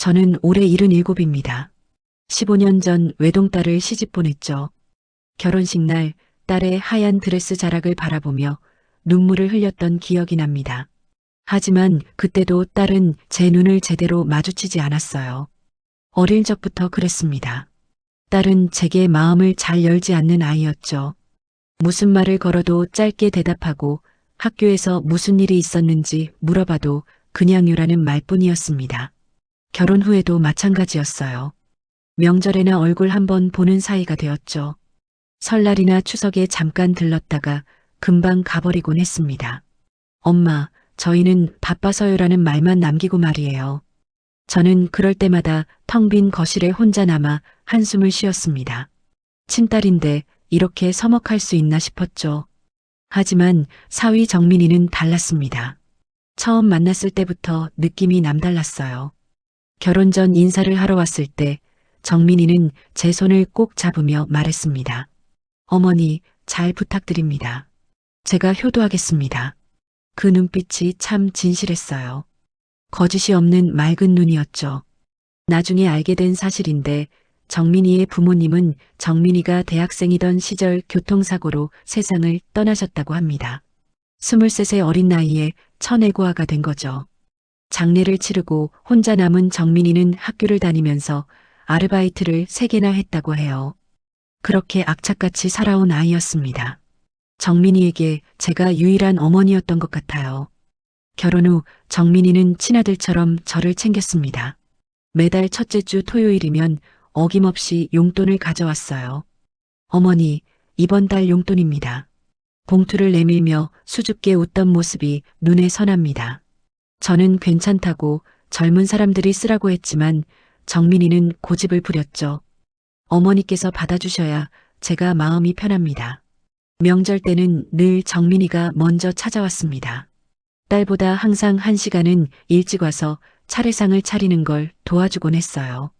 저는 올해 77입니다. 15년 전 외동딸을 시집 보냈죠. 결혼식 날 딸의 하얀 드레스 자락을 바라보며 눈물을 흘렸던 기억이 납니다. 하지만 그때도 딸은 제 눈을 제대로 마주치지 않았어요. 어릴 적부터 그랬습니다. 딸은 제게 마음을 잘 열지 않는 아이였죠. 무슨 말을 걸어도 짧게 대답하고 학교에서 무슨 일이 있었는지 물어봐도 그냥요라는 말뿐이었습니다. 결혼 후에도 마찬가지였어요. 명절에나 얼굴 한번 보는 사이가 되었죠. 설날이나 추석에 잠깐 들렀다가 금방 가버리곤 했습니다. 엄마, 저희는 바빠서요라는 말만 남기고 말이에요. 저는 그럴 때마다 텅 빈 거실에 혼자 남아 한숨을 쉬었습니다. 친딸인데 이렇게 서먹할 수 있나 싶었죠. 하지만 사위 정민이는 달랐습니다. 처음 만났을 때부터 느낌이 남달랐어요. 결혼 전 인사를 하러 왔을 때 정민이는 제 손을 꼭 잡으며 말했습니다. 어머니, 잘 부탁드립니다. 제가 효도하겠습니다. 그 눈빛이 참 진실했어요. 거짓이 없는 맑은 눈이었죠. 나중에 알게 된 사실인데 정민이의 부모님은 정민이가 대학생이던 시절 교통사고로 세상을 떠나셨다고 합니다. 23세 어린 나이에 천외고아가 된 거죠. 장례를 치르고 혼자 남은 정민이는 학교를 다니면서 아르바이트를 3개나 했다고 해요. 그렇게 악착같이 살아온 아이였습니다. 정민이에게 제가 유일한 어머니였던 것 같아요. 결혼 후 정민이는 친아들처럼 저를 챙겼습니다. 매달 첫째 주 토요일이면 어김없이 용돈을 가져왔어요. 어머니, 이번 달 용돈입니다. 봉투를 내밀며 수줍게 웃던 모습이 눈에 선합니다. 저는 괜찮다고 젊은 사람들이 쓰라고 했지만 정민이는 고집을 부렸죠. 어머니께서 받아주셔야 제가 마음이 편합니다. 명절 때는 늘 정민이가 먼저 찾아왔습니다. 딸보다 항상 1시간은 일찍 와서 차례상을 차리는 걸 도와주곤 했어요.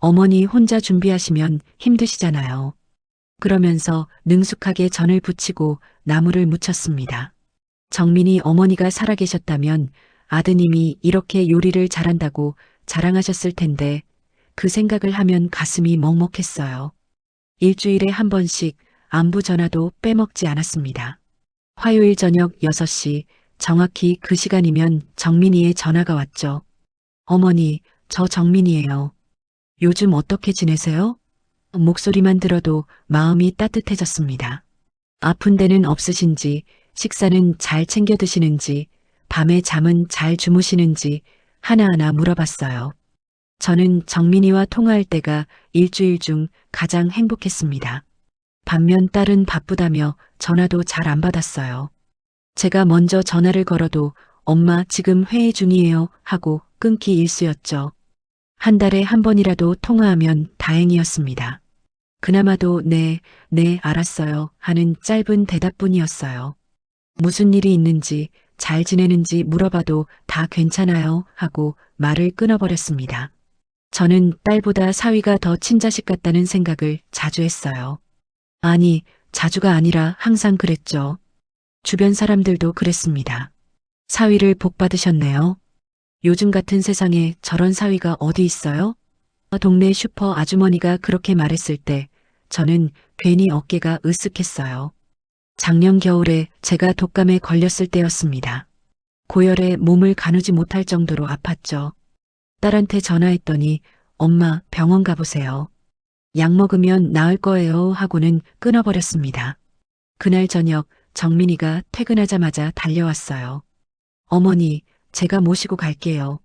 어머니 혼자 준비하시면 힘드시잖아요. 그러면서 능숙하게 전을 부치고 나물을 무쳤습니다. 정민이 어머니가 살아계셨다면 아드님이 이렇게 요리를 잘한다고 자랑하셨을 텐데 그 생각을 하면 가슴이 먹먹했어요. 일주일에 한 번씩 안부 전화도 빼먹지 않았습니다. 화요일 저녁 6시 정확히 그 시간이면 정민이의 전화가 왔죠. 어머니, 저 정민이에요. 요즘 어떻게 지내세요? 목소리만 들어도 마음이 따뜻해졌습니다. 아픈 데는 없으신지, 식사는 잘 챙겨 드시는지, 밤에 잠은 잘 주무시는지 하나하나 물어봤어요. 저는 정민이와 통화할 때가 일주일 중 가장 행복했습니다. 반면 딸은 바쁘다며 전화도 잘 안 받았어요. 제가 먼저 전화를 걸어도 엄마 지금 회의 중이에요 하고 끊기 일쑤였죠. 한 달에 한 번이라도 통화하면 다행이었습니다. 그나마도 네, 알았어요 하는 짧은 대답뿐이었어요. 무슨 일이 있는지 잘 지내는지 물어봐도 다 괜찮아요 하고 말을 끊어버렸습니다. 저는 딸보다 사위가 더 친자식 같다는 생각을 자주 했어요. 아니, 자주가 아니라 항상 그랬죠. 주변 사람들도 그랬습니다. 사위를 복 받으셨네요. 요즘 같은 세상에 저런 사위가 어디 있어요? 동네 슈퍼 아주머니가 그렇게 말했을 때 저는 괜히 어깨가 으쓱했어요. 작년 겨울에 제가 독감에 걸렸을 때였습니다. 고열에 몸을 가누지 못할 정도로 아팠죠. 딸한테 전화했더니 엄마 병원 가보세요. 약 먹으면 나을 거예요 하고는 끊어버렸습니다. 그날 저녁 정민이가 퇴근하자마자 달려왔어요. 어머니, 제가 모시고 갈게요.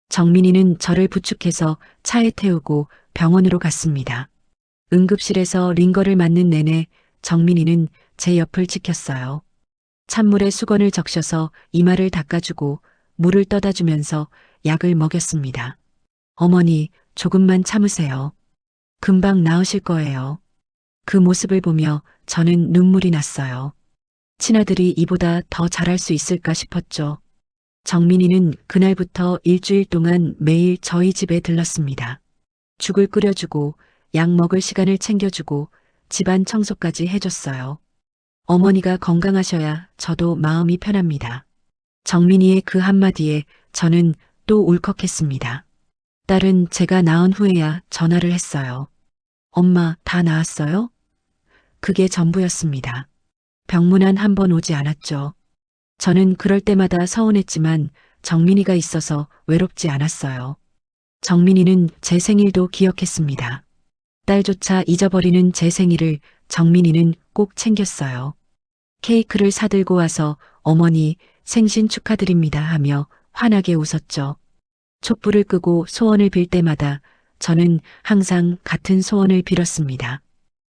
정민이는 저를 부축해서 차에 태우고 병원으로 갔습니다. 응급실에서 링거를 맞는 내내 정민이는 제 옆을 지켰어요. 찬물에 수건을 적셔서 이마를 닦아주고 물을 떠다 주면서 약을 먹였습니다. 어머니, 조금만 참으세요. 금방 나으실 거예요. 그 모습을 보며 저는 눈물이 났어요. 친아들이 이보다 더 잘할 수 있을까 싶었죠. 정민이는 그날부터 일주일 동안 매일 저희 집에 들렀습니다. 죽을 끓여주고 약 먹을 시간을 챙겨주고 집안 청소까지 해줬어요. 어머니가 건강하셔야 저도 마음이 편합니다. 정민이의 그 한마디에 저는 또 울컥했습니다. 딸은 제가 낳은 후에야 전화를 했어요. 엄마, 다 나았어요? 그게 전부였습니다. 병문안 한 번 오지 않았죠. 저는 그럴 때마다 서운했지만 정민이가 있어서 외롭지 않았어요. 정민이는 제 생일도 기억했습니다. 딸조차 잊어버리는 제 생일을 정민이는 꼭 챙겼어요. 케이크를 사들고 와서 어머니 생신 축하드립니다 하며 환하게 웃었죠. 촛불을 끄고 소원을 빌 때마다 저는 항상 같은 소원을 빌었습니다.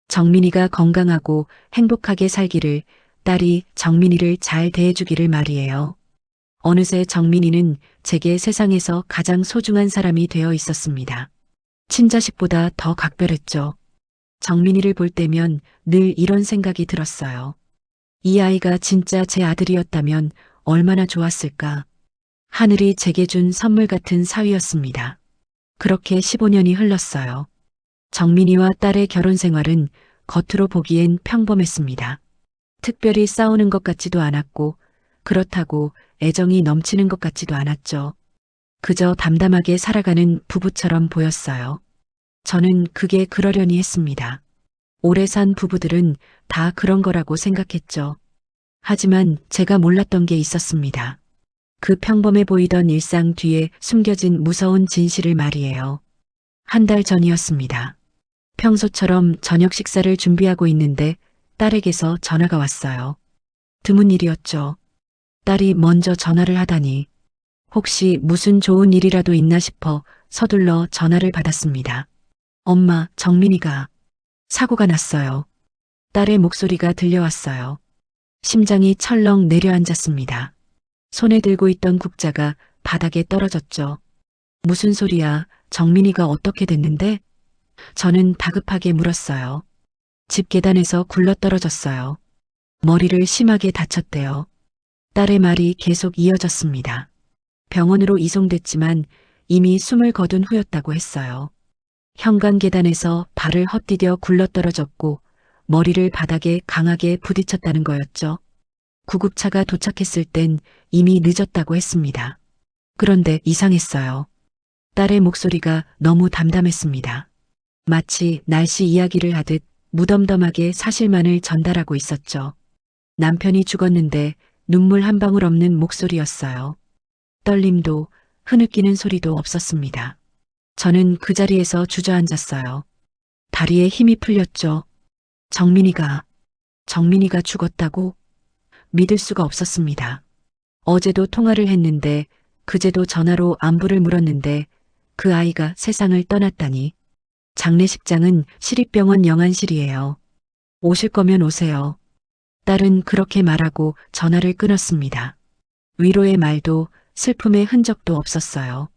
정민이가 건강하고 행복하게 살기를, 딸이 정민이를 잘 대해주기를 말이에요. 어느새 정민이는 제게 세상에서 가장 소중한 사람이 되어 있었습니다. 친자식보다 더 각별했죠. 정민이를 볼 때면 늘 이런 생각이 들었어요. 이 아이가 진짜 제 아들이었다면 얼마나 좋았을까. 하늘이 제게 준 선물 같은 사위였습니다. 그렇게 15년이 흘렀어요. 정민이와 딸의 결혼 생활은 겉으로 보기엔 평범했습니다. 특별히 싸우는 것 같지도 않았고, 그렇다고 애정이 넘치는 것 같지도 않았죠. 그저 담담하게 살아가는 부부처럼 보였어요. 저는 그게 그러려니 했습니다. 오래 산 부부들은 다 그런 거라고 생각했죠. 하지만 제가 몰랐던 게 있었습니다. 그 평범해 보이던 일상 뒤에 숨겨진 무서운 진실을 말이에요. 한 달 전이었습니다. 평소처럼 저녁 식사를 준비하고 있는데 딸에게서 전화가 왔어요. 드문 일이었죠. 딸이 먼저 전화를 하다니 혹시 무슨 좋은 일이라도 있나 싶어 서둘러 전화를 받았습니다. 엄마, 정민이가 사고가 났어요. 딸의 목소리가 들려왔어요. 심장이 철렁 내려앉았습니다. 손에 들고 있던 국자가 바닥에 떨어졌죠. 무슨 소리야? 정민이가 어떻게 됐는데? 저는 다급하게 물었어요. 집 계단에서 굴러떨어졌어요. 머리를 심하게 다쳤대요. 딸의 말이 계속 이어졌습니다. 병원으로 이송됐지만 이미 숨을 거둔 후였다고 했어요. 현관 계단에서 발을 헛디뎌 굴러떨어졌고 머리를 바닥에 강하게 부딪혔다는 거였죠. 구급차가 도착했을 땐 이미 늦었다고 했습니다. 그런데 이상했어요. 딸의 목소리가 너무 담담했습니다. 마치 날씨 이야기를 하듯 무덤덤하게 사실만을 전달하고 있었죠. 남편이 죽었는데 눈물 한 방울 없는 목소리였어요. 떨림도 흐느끼는 소리도 없었습니다. 저는 그 자리에서 주저앉았어요. 다리에 힘이 풀렸죠. 정민이가 죽었다고? 믿을 수가 없었습니다. 어제도 통화를 했는데 그제도 전화로 안부를 물었는데 그 아이가 세상을 떠났다니. 장례식장은 시립병원 영안실이에요. 오실 거면 오세요. 딸은 그렇게 말하고 전화를 끊었습니다. 위로의 말도 슬픔의 흔적도 없었어요.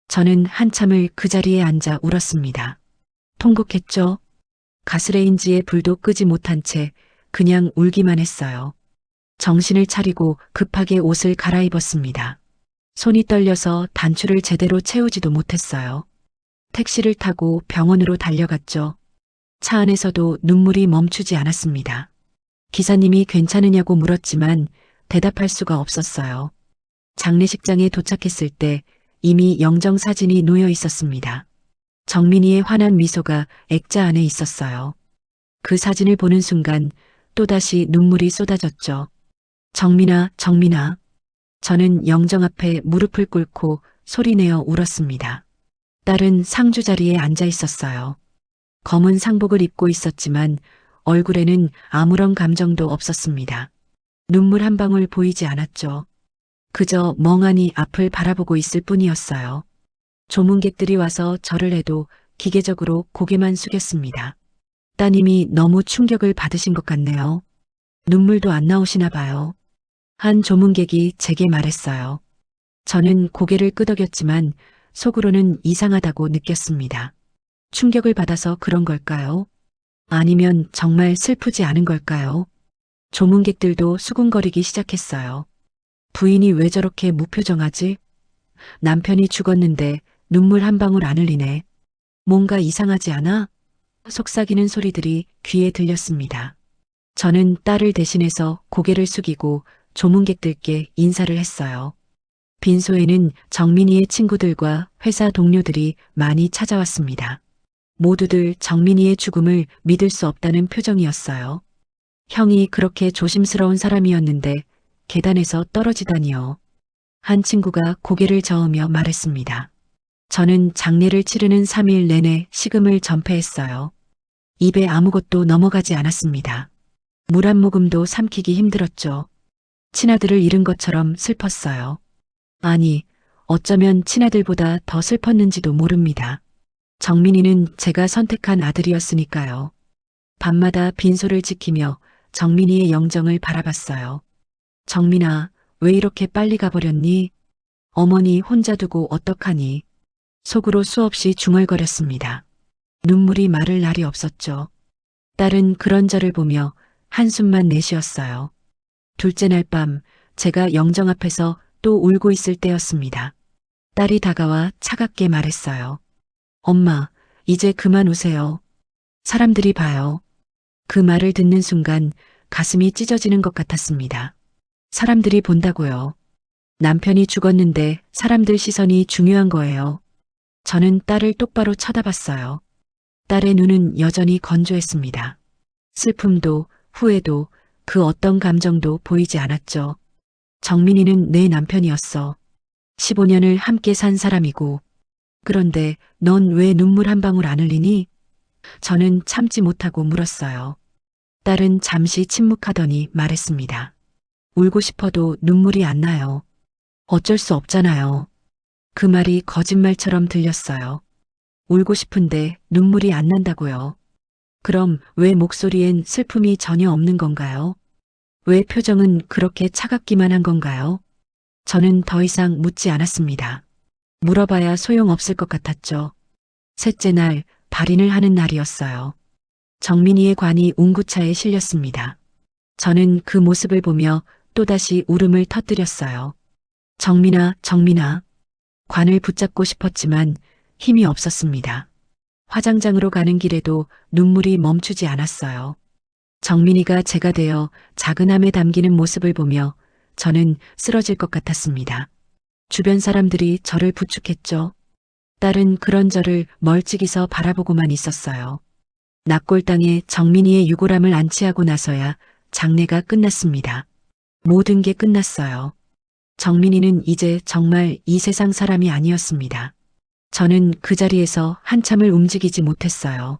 저는 한참을 그 자리에 앉아 울었습니다. 통곡했죠. 가스레인지에 불도 끄지 못한 채 그냥 울기만 했어요. 정신을 차리고 급하게 옷을 갈아입었습니다. 손이 떨려서 단추를 제대로 채우지도 못했어요. 택시를 타고 병원으로 달려갔죠. 차 안에서도 눈물이 멈추지 않았습니다. 기사님이 괜찮으냐고 물었지만 대답할 수가 없었어요. 장례식장에 도착했을 때 이미 영정사진이 놓여 있었습니다. 정민이의 환한 미소가 액자 안에 있었어요. 그 사진을 보는 순간 또다시 눈물이 쏟아졌죠. 정민아, 정민아. 저는 영정 앞에 무릎을 꿇고 소리내어 울었습니다. 딸은 상주 자리에 앉아 있었어요. 검은 상복을 입고 있었지만 얼굴에는 아무런 감정도 없었습니다. 눈물 한 방울 보이지 않았죠. 그저 멍하니 앞을 바라보고 있을 뿐이었어요. 조문객들이 와서 절을 해도 기계적으로 고개만 숙였습니다. 따님이 너무 충격을 받으신 것 같네요. 눈물도 안 나오시나 봐요. 한 조문객이 제게 말했어요. 저는 고개를 끄덕였지만 속으로는 이상하다고 느꼈습니다. 충격을 받아서 그런 걸까요? 아니면 정말 슬프지 않은 걸까요? 조문객들도 수군거리기 시작했어요. 부인이 왜 저렇게 무표정하지? 남편이 죽었는데 눈물 한 방울 안 흘리네. 뭔가 이상하지 않아? 속삭이는 소리들이 귀에 들렸습니다. 저는 딸을 대신해서 고개를 숙이고 조문객들께 인사를 했어요. 빈소에는 정민이의 친구들과 회사 동료들이 많이 찾아왔습니다. 모두들 정민이의 죽음을 믿을 수 없다는 표정이었어요. 형이 그렇게 조심스러운 사람이었는데 계단에서 떨어지다니요. 한 친구가 고개를 저으며 말했습니다. 저는 장례를 치르는 3일 내내 식음을 전폐했어요. 입에 아무것도 넘어가지 않았습니다. 물 한 모금도 삼키기 힘들었죠. 친아들을 잃은 것처럼 슬펐어요. 아니, 어쩌면 친아들보다 더 슬펐는지도 모릅니다. 정민이는 제가 선택한 아들이었으니까요. 밤마다 빈소를 지키며 정민이의 영정을 바라봤어요. 정민아, 왜 이렇게 빨리 가버렸니? 어머니 혼자 두고 어떡하니? 속으로 수없이 중얼거렸습니다. 눈물이 마를 날이 없었죠. 딸은 그런 저를 보며 한숨만 내쉬었어요. 둘째 날 밤 제가 영정 앞에서 또 울고 있을 때였습니다. 딸이 다가와 차갑게 말했어요. 엄마, 이제 그만 우세요. 사람들이 봐요. 그 말을 듣는 순간 가슴이 찢어지는 것 같았습니다. 사람들이 본다고요. 남편이 죽었는데 사람들 시선이 중요한 거예요. 저는 딸을 똑바로 쳐다봤어요. 딸의 눈은 여전히 건조했습니다. 슬픔도 후회도 그 어떤 감정도 보이지 않았죠. 정민이는 내 남편이었어. 15년을 함께 산 사람이고. 그런데 넌 왜 눈물 한 방울 안 흘리니? 저는 참지 못하고 물었어요. 딸은 잠시 침묵하더니 말했습니다. 울고 싶어도 눈물이 안 나요. 어쩔 수 없잖아요. 그 말이 거짓말처럼 들렸어요. 울고 싶은데 눈물이 안 난다고요. 그럼 왜 목소리엔 슬픔이 전혀 없는 건가요? 왜 표정은 그렇게 차갑기만 한 건가요? 저는 더 이상 묻지 않았습니다. 물어봐야 소용없을 것 같았죠. 셋째 날 발인을 하는 날이었어요. 정민이의 관이 운구차에 실렸습니다. 저는 그 모습을 보며 또다시 울음을 터뜨렸어요. 정민아, 정민아. 관을 붙잡고 싶었지만 힘이 없었습니다. 화장장으로 가는 길에도 눈물이 멈추지 않았어요. 정민이가 제가 되어 작은함에 담기는 모습을 보며 저는 쓰러질 것 같았습니다. 주변 사람들이 저를 부축했죠. 딸은 그런 저를 멀찍이서 바라보고만 있었어요. 납골당에 정민이의 유골함을 안치하고 나서야 장례가 끝났습니다. 모든 게 끝났어요. 정민이는 이제 정말 이 세상 사람이 아니었습니다. 저는 그 자리에서 한참을 움직이지 못했어요.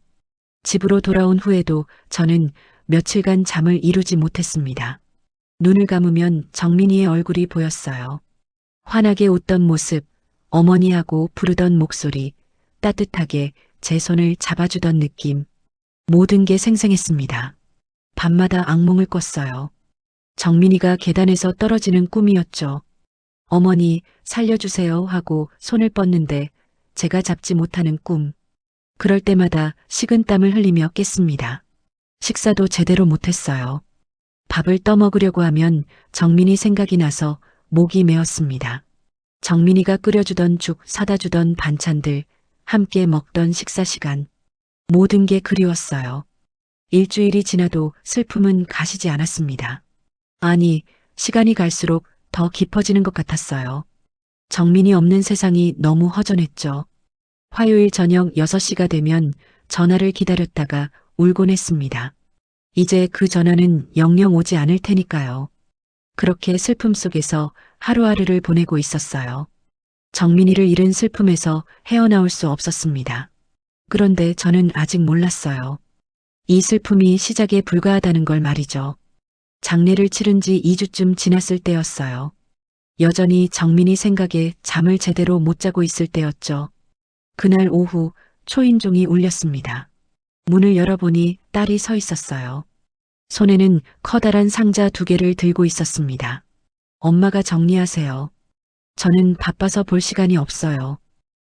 집으로 돌아온 후에도 저는 며칠간 잠을 이루지 못했습니다. 눈을 감으면 정민이의 얼굴이 보였어요. 환하게 웃던 모습, 어머니하고 부르던 목소리, 따뜻하게 제 손을 잡아주던 느낌, 모든 게 생생했습니다. 밤마다 악몽을 꿨어요. 정민이가 계단에서 떨어지는 꿈이었죠. 어머니 살려주세요 하고 손을 뻗는데 제가 잡지 못하는 꿈. 그럴 때마다 식은땀을 흘리며 깼습니다. 식사도 제대로 못했어요. 밥을 떠먹으려고 하면 정민이 생각이 나서 목이 메었습니다. 정민이가 끓여주던 죽, 사다 주던 반찬들, 함께 먹던 식사 시간. 모든 게 그리웠어요. 일주일이 지나도 슬픔은 가시지 않았습니다. 아니, 시간이 갈수록 더 깊어지는 것 같았어요. 정민이 없는 세상이 너무 허전했죠. 화요일 저녁 6시가 되면 전화를 기다렸다가 울곤 했습니다. 이제 그 전화는 영영 오지 않을 테니까요. 그렇게 슬픔 속에서 하루하루를 보내고 있었어요. 정민이를 잃은 슬픔에서 헤어나올 수 없었습니다. 그런데 저는 아직 몰랐어요. 이 슬픔이 시작에 불과하다는 걸 말이죠. 장례를 치른 지 2주쯤 지났을 때였어요. 여전히 정민이 생각에 잠을 제대로 못 자고 있을 때였죠. 그날 오후 초인종이 울렸습니다. 문을 열어보니 딸이 서 있었어요. 손에는 커다란 상자 2개를 들고 있었습니다. 엄마가 정리하세요. 저는 바빠서 볼 시간이 없어요.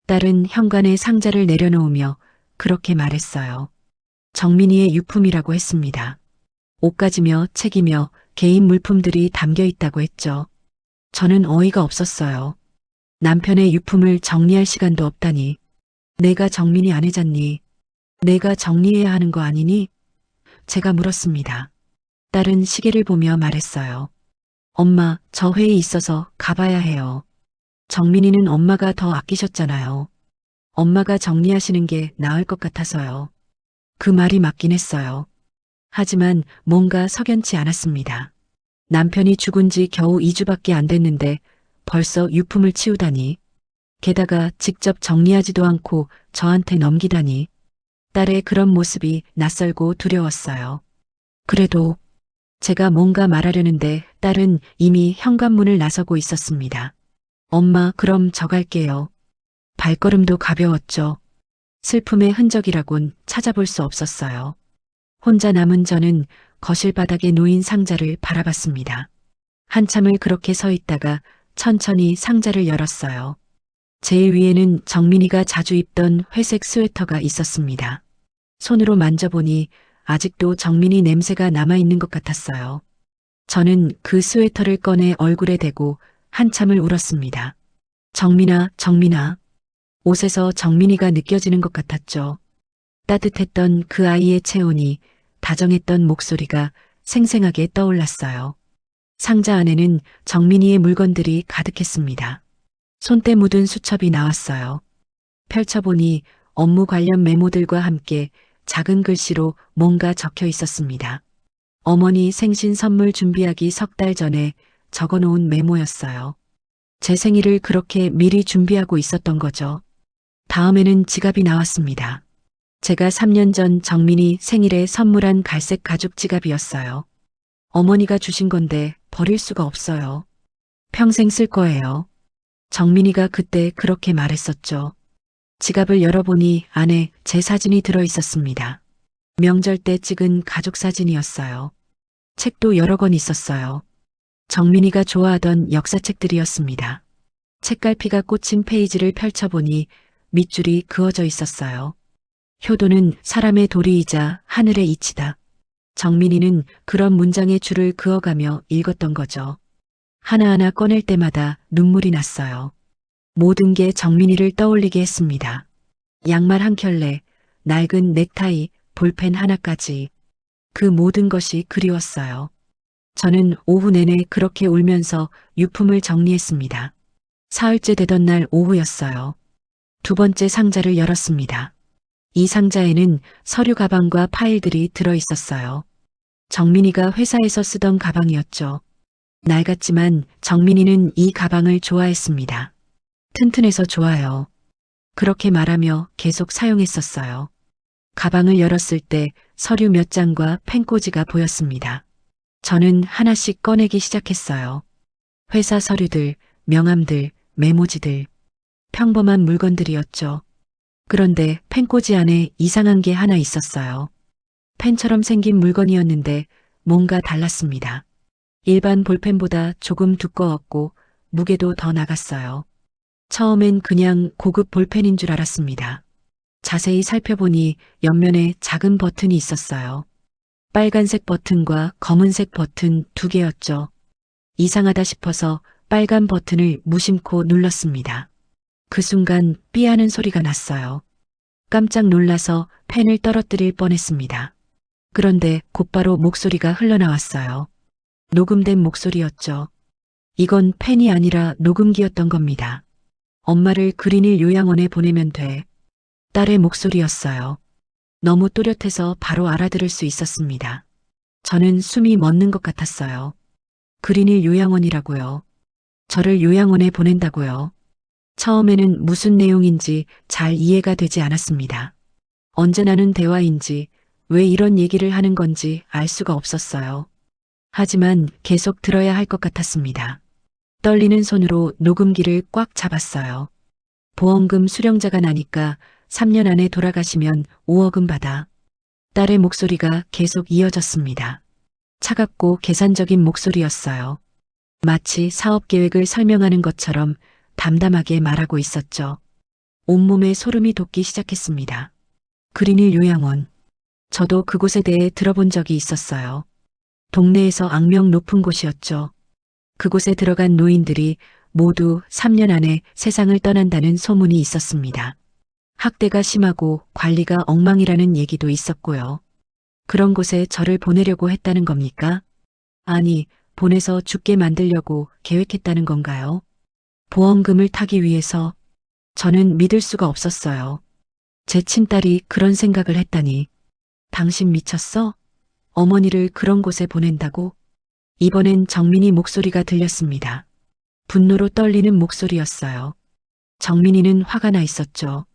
딸은 현관에 상자를 내려놓으며 그렇게 말했어요. 정민이의 유품이라고 했습니다. 옷가지며 책이며 개인 물품들이 담겨 있다고 했죠. 저는 어이가 없었어요. 남편의 유품을 정리할 시간도 없다니. 내가 정민이 아내잖니. 내가 정리해야 하는 거 아니니? 제가 물었습니다. 딸은 시계를 보며 말했어요. 엄마, 저 회의 있어서 가봐야 해요. 정민이는 엄마가 더 아끼셨잖아요. 엄마가 정리하시는 게 나을 것 같아서요. 그 말이 맞긴 했어요. 하지만 뭔가 석연치 않았습니다. 남편이 죽은 지 겨우 2주밖에 안 됐는데 벌써 유품을 치우다니. 게다가 직접 정리하지도 않고 저한테 넘기다니. 딸의 그런 모습이 낯설고 두려웠어요. 그래도 제가 뭔가 말하려는데 딸은 이미 현관문을 나서고 있었습니다. 엄마, 그럼 저 갈게요. 발걸음도 가벼웠죠. 슬픔의 흔적이라곤 찾아볼 수 없었어요. 혼자 남은 저는 거실 바닥에 놓인 상자를 바라봤습니다. 한참을 그렇게 서 있다가 천천히 상자를 열었어요. 제일 위에는 정민이가 자주 입던 회색 스웨터가 있었습니다. 손으로 만져보니 아직도 정민이 냄새가 남아있는 것 같았어요. 저는 그 스웨터를 꺼내 얼굴에 대고 한참을 울었습니다. 정민아, 정민아. 옷에서 정민이가 느껴지는 것 같았죠. 따뜻했던 그 아이의 체온이, 다정했던 목소리가 생생하게 떠올랐어요. 상자 안에는 정민이의 물건들이 가득했습니다. 손때 묻은 수첩이 나왔어요. 펼쳐보니 업무 관련 메모들과 함께 작은 글씨로 뭔가 적혀 있었습니다. 어머니 생신 선물 준비하기 석 달 전에 적어놓은 메모였어요. 제 생일을 그렇게 미리 준비하고 있었던 거죠. 다음에는 지갑이 나왔습니다. 제가 3년 전 정민이 생일에 선물한 갈색 가죽 지갑이었어요. 어머니가 주신 건데 버릴 수가 없어요. 평생 쓸 거예요. 정민이가 그때 그렇게 말했었죠. 지갑을 열어보니 안에 제 사진이 들어 있었습니다. 명절 때 찍은 가족 사진이었어요. 책도 여러 권 있었어요. 정민이가 좋아하던 역사책들이었습니다. 책갈피가 꽂힌 페이지를 펼쳐보니 밑줄이 그어져 있었어요. 효도는 사람의 도리이자 하늘의 이치다. 정민이는 그런 문장의 줄을 그어가며 읽었던 거죠. 하나하나 꺼낼 때마다 눈물이 났어요. 모든 게 정민이를 떠올리게 했습니다. 양말 한 켤레, 낡은 넥타이, 볼펜 하나까지. 그 모든 것이 그리웠어요. 저는 오후 내내 그렇게 울면서 유품을 정리했습니다. 사흘째 되던 날 오후였어요. 두 번째 상자를 열었습니다. 이 상자에는 서류 가방과 파일들이 들어 있었어요. 정민이가 회사에서 쓰던 가방이었죠. 낡았지만 정민이는 이 가방을 좋아했습니다. 튼튼해서 좋아요. 그렇게 말하며 계속 사용했었어요. 가방을 열었을 때 서류 몇 장과 펜꽂이가 보였습니다. 저는 하나씩 꺼내기 시작했어요. 회사 서류들, 명함들, 메모지들. 평범한 물건들이었죠. 그런데 펜꽂이 안에 이상한 게 하나 있었어요. 펜처럼 생긴 물건이었는데 뭔가 달랐습니다. 일반 볼펜보다 조금 두꺼웠고 무게도 더 나갔어요. 처음엔 그냥 고급 볼펜인 줄 알았습니다. 자세히 살펴보니 옆면에 작은 버튼이 있었어요. 빨간색 버튼과 검은색 버튼 두 개였죠. 이상하다 싶어서 빨간 버튼을 무심코 눌렀습니다. 그 순간 삐 하는 소리가 났어요. 깜짝 놀라서 펜을 떨어뜨릴 뻔했습니다. 그런데 곧바로 목소리가 흘러나왔어요. 녹음된 목소리였죠. 이건 펜이 아니라 녹음기였던 겁니다. 엄마를 그린힐 요양원에 보내면 돼. 딸의 목소리였어요. 너무 또렷해서 바로 알아들을 수 있었습니다. 저는 숨이 멎는 것 같았어요. 그린힐 요양원이라고요. 저를 요양원에 보낸다고요. 처음에는 무슨 내용인지 잘 이해가 되지 않았습니다. 언제 나눈 대화인지 왜 이런 얘기를 하는 건지 알 수가 없었어요. 하지만 계속 들어야 할 것 같았습니다. 떨리는 손으로 녹음기를 꽉 잡았어요. 보험금 수령자가 나니까 3년 안에 돌아가시면 5억은 받아. 딸의 목소리가 계속 이어졌습니다. 차갑고 계산적인 목소리였어요. 마치 사업 계획을 설명하는 것처럼 담담하게 말하고 있었죠. 온몸에 소름이 돋기 시작했습니다. 그린힐 요양원. 저도 그곳에 대해 들어본 적이 있었어요. 동네에서 악명 높은 곳이었죠. 그곳에 들어간 노인들이 모두 3년 안에 세상을 떠난다는 소문이 있었습니다. 학대가 심하고 관리가 엉망이라는 얘기도 있었고요. 그런 곳에 저를 보내려고 했다는 겁니까? 아니, 보내서 죽게 만들려고 계획했다는 건가요? 보험금을 타기 위해서. 저는 믿을 수가 없었어요. 제 친딸이 그런 생각을 했다니. 당신 미쳤어? 어머니를 그런 곳에 보낸다고? 이번엔 정민이 목소리가 들렸습니다. 분노로 떨리는 목소리였어요. 정민이는 화가 나 있었죠.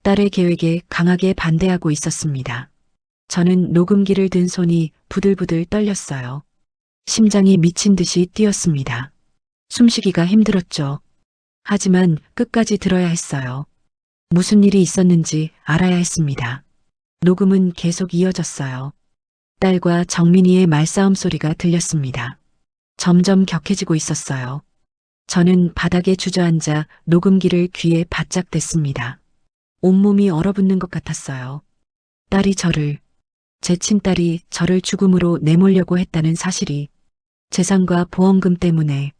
딸의 계획에 강하게 반대하고 있었습니다. 저는 녹음기를 든 손이 부들부들 떨렸어요. 심장이 미친 듯이 뛰었습니다. 숨쉬기가 힘들었죠. 하지만 끝까지 들어야 했어요. 무슨 일이 있었는지 알아야 했습니다. 녹음은 계속 이어졌어요. 딸과 정민이의 말싸움 소리가 들렸습니다. 점점 격해지고 있었어요. 저는 바닥에 주저앉아 녹음기를 귀에 바짝 댔습니다. 온몸이 얼어붙는 것 같았어요. 딸이 제 친딸이 저를 죽음으로 내몰려고 했다는 사실이 재산과 보험금 때문에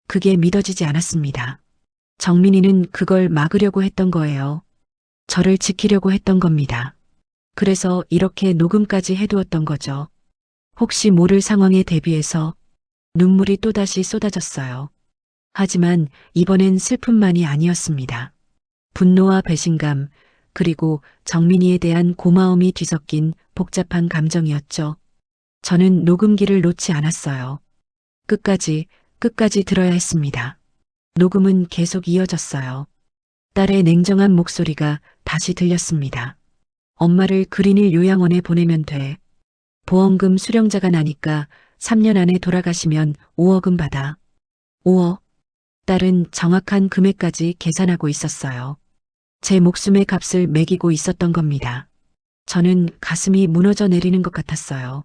그게 믿어지지 않았습니다. 정민이는 그걸 막으려고 했던 거예요. 저를 지키려고 했던 겁니다. 그래서 이렇게 녹음까지 해두었던 거죠. 혹시 모를 상황에 대비해서 눈물이 또다시 쏟아졌어요. 하지만 이번엔 슬픔만이 아니었습니다. 분노와 배신감, 그리고 정민이에 대한 고마움이 뒤섞인 복잡한 감정이었죠. 저는 녹음기를 놓지 않았어요. 끝까지 들어야 했습니다. 녹음은 계속 이어졌어요. 딸의 냉정한 목소리가 다시 들렸습니다. 엄마를 그린힐 요양원에 보내면 돼. 보험금 수령자가 나니까 3년 안에 돌아가시면 5억은 받아. 5억? 딸은 정확한 금액까지 계산하고 있었어요. 제 목숨의 값을 매기고 있었던 겁니다. 저는 가슴이 무너져 내리는 것 같았어요.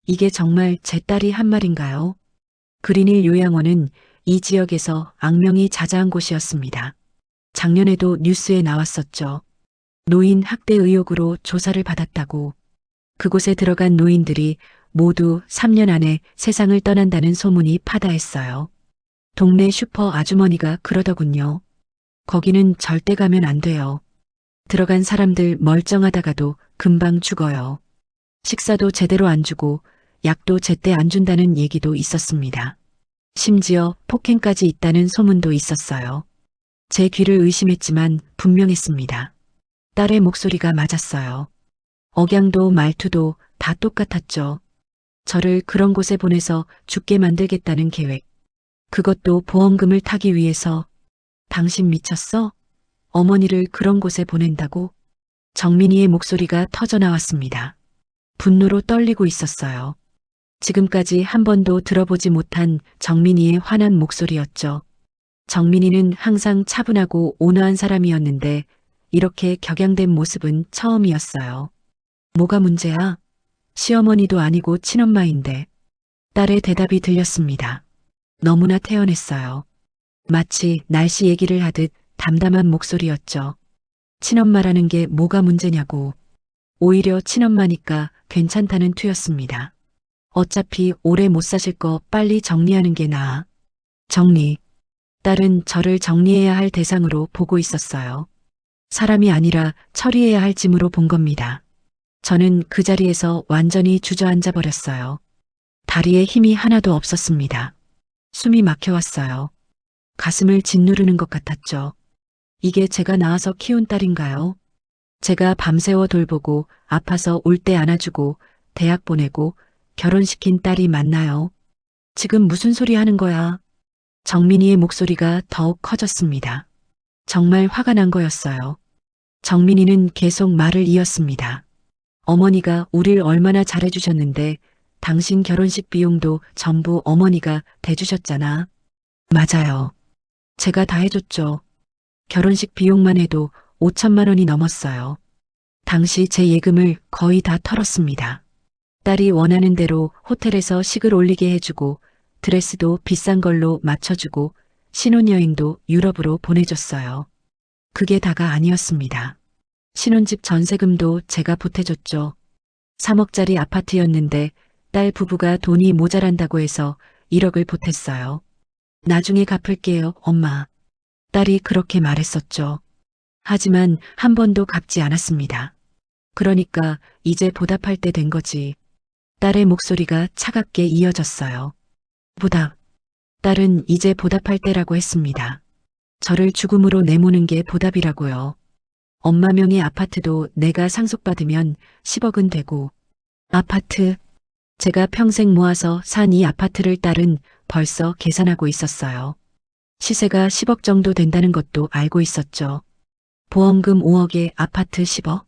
이게 정말 제 딸이 한 말인가요? 그린힐 요양원은 이 지역에서 악명이 자자한 곳이었습니다. 작년에도 뉴스에 나왔었죠. 노인 학대 의혹으로 조사를 받았다고. 그곳에 들어간 노인들이 모두 3년 안에 세상을 떠난다는 소문이 파다했어요. 동네 슈퍼 아주머니가 그러더군요. 거기는 절대 가면 안 돼요. 들어간 사람들 멀쩡하다가도 금방 죽어요. 식사도 제대로 안 주고 약도 제때 안 준다는 얘기도 있었습니다. 심지어 폭행까지 있다는 소문도 있었어요. 제 귀를 의심했지만 분명했습니다. 딸의 목소리가 맞았어요. 억양도 말투도 다 똑같았죠. 저를 그런 곳에 보내서 죽게 만들겠다는 계획. 그것도 보험금을 타기 위해서. 당신 미쳤어? 어머니를 그런 곳에 보낸다고? 정민이의 목소리가 터져나왔습니다. 분노로 떨리고 있었어요. 지금까지 한 번도 들어보지 못한 정민이의 화난 목소리였죠. 정민이는 항상 차분하고 온화한 사람이었는데 이렇게 격양된 모습은 처음이었어요. 뭐가 문제야? 시어머니도 아니고 친엄마인데. 딸의 대답이 들렸습니다. 너무나 태연했어요. 마치 날씨 얘기를 하듯 담담한 목소리였죠. 친엄마라는 게 뭐가 문제냐고. 오히려 친엄마니까 괜찮다는 투였습니다. 어차피 오래 못 사실 거 빨리 정리하는 게 나아. 정리. 딸은 저를 정리해야 할 대상으로 보고 있었어요. 사람이 아니라 처리해야 할 짐으로 본 겁니다. 저는 그 자리에서 완전히 주저앉아 버렸어요. 다리에 힘이 하나도 없었습니다. 숨이 막혀왔어요. 가슴을 짓누르는 것 같았죠. 이게 제가 낳아서 키운 딸인가요? 제가 밤새워 돌보고 아파서 올 때 안아주고 대학 보내고 결혼시킨 딸이 맞나요? 지금 무슨 소리 하는 거야? 정민이의 목소리가 더욱 커졌습니다. 정말 화가 난 거였어요. 정민이는 계속 말을 이었습니다. 어머니가 우릴 얼마나 잘해주셨는데 당신 결혼식 비용도 전부 어머니가 대주셨잖아. 맞아요. 제가 다 해줬죠. 결혼식 비용만 해도 5천만 원이 넘었어요. 당시 제 예금을 거의 다 털었습니다. 딸이 원하는 대로 호텔에서 식을 올리게 해주고 드레스도 비싼 걸로 맞춰주고 신혼여행도 유럽으로 보내줬어요. 그게 다가 아니었습니다. 신혼집 전세금도 제가 보태줬죠. 3억짜리 아파트였는데 딸 부부가 돈이 모자란다고 해서 1억을 보탰어요. 나중에 갚을게요, 엄마. 딸이 그렇게 말했었죠. 하지만 한 번도 갚지 않았습니다. 그러니까 이제 보답할 때 된 거지. 딸의 목소리가 차갑게 이어졌어요. 보답. 딸은 이제 보답할 때라고 했습니다. 저를 죽음으로 내모는 게 보답이라고요. 엄마 명의 아파트도 내가 상속받으면 10억은 되고, 아파트, 제가 평생 모아서 산 이 아파트를 딸은 벌써 계산하고 있었어요. 시세가 10억 정도 된다는 것도 알고 있었죠. 보험금 5억에 아파트 10억?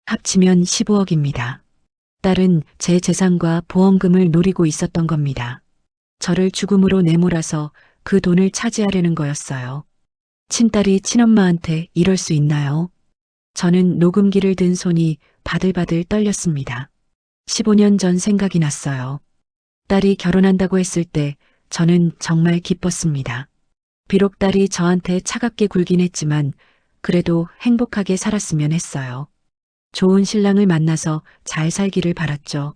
합치면 15억입니다. 딸은 제 재산과 보험금을 노리고 있었던 겁니다. 저를 죽음으로 내몰아서 그 돈을 차지하려는 거였어요. 친딸이 친엄마한테 이럴 수 있나요? 저는 녹음기를 든 손이 바들바들 떨렸습니다. 15년 전 생각이 났어요. 딸이 결혼한다고 했을 때 저는 정말 기뻤습니다. 비록 딸이 저한테 차갑게 굴긴 했지만 그래도 행복하게 살았으면 했어요. 좋은 신랑을 만나서 잘 살기를 바랐죠.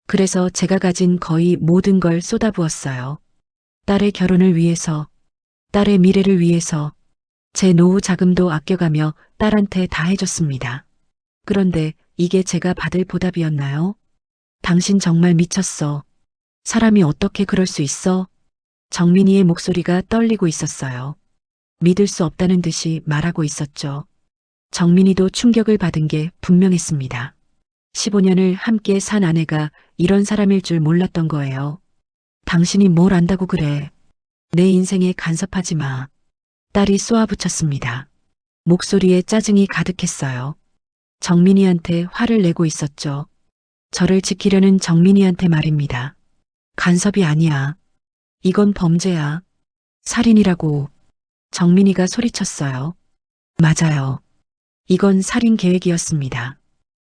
그래서 제가 가진 거의 모든 걸 쏟아부었어요. 딸의 결혼을 위해서, 딸의 미래를 위해서, 제 노후 자금도 아껴가며 딸한테 다 해줬습니다. 그런데 이게 제가 받을 보답이었나요? 당신 정말 미쳤어. 사람이 어떻게 그럴 수 있어? 정민이의 목소리가 떨리고 있었어요. 믿을 수 없다는 듯이 말하고 있었죠. 정민이도 충격을 받은 게 분명했습니다. 15년을 함께 산 아내가 이런 사람일 줄 몰랐던 거예요. 당신이 뭘 안다고 그래. 내 인생에 간섭하지 마. 딸이 쏘아붙였습니다. 목소리에 짜증이 가득했어요. 정민이한테 화를 내고 있었죠. 저를 지키려는 정민이한테 말입니다. 간섭이 아니야. 이건 범죄야. 살인이라고. 정민이가 소리쳤어요. 맞아요. 이건 살인 계획이었습니다.